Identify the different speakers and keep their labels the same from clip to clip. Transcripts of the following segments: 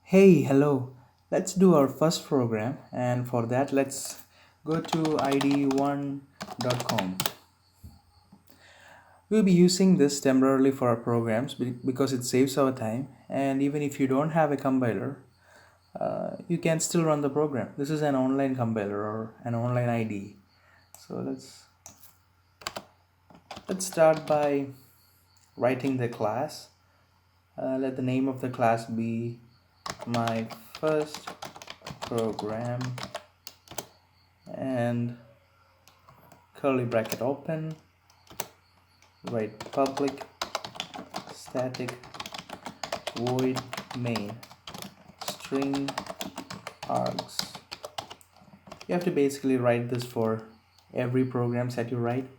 Speaker 1: Hey, hello. Let's do our first program, and for that, let's go to id1.com. We'll be using this temporarily for our programs because it saves our time, and even if you don't have a compiler, you can still run the program. This is an online compiler or an online IDE. So let's start by writing the class. Let the name of the class be my first program and curly bracket open, write public static void main string args. You have to basically write this for every programs that you write.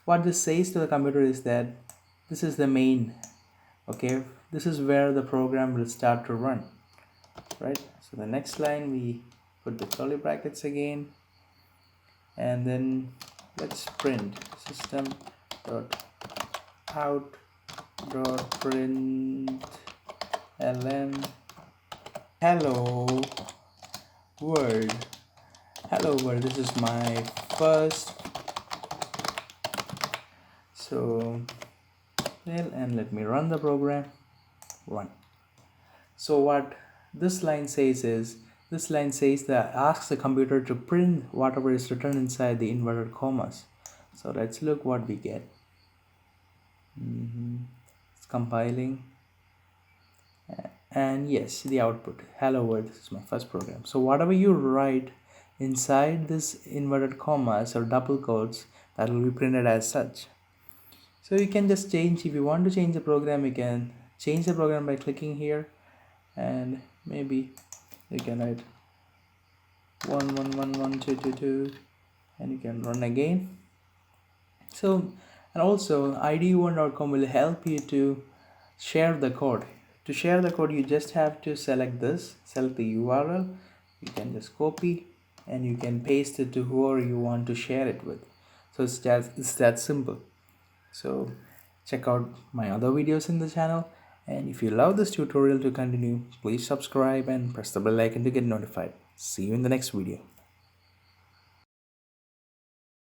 Speaker 1: What this says to the computer is that this is the main. Okay, this is where the program will start to run, right? So the next line we put the curly brackets again, and then let's print system dot out dot print ln hello world. Hello world, this is my first. So and let me run the program. Run. So what this line says is, this line says that asks the computer to print whatever is written inside the inverted commas. So let's look what we get. It's compiling, and yes, the output hello world. This is my first program. So whatever you write inside this inverted commas or double quotes, that will be printed as such. So you can just change, if you want to change the program, you can change the program by clicking here, and maybe you can write 1111222 and you can run again. So, and also id1.com will help you to share the code. To share the code, you just have to select the URL. You can just copy and you can paste it to whoever you want to share it with. So it's that simple. So check out my other videos in the channel, and if you love this tutorial to continue, please subscribe and press the bell icon to get notified. See you in the next video.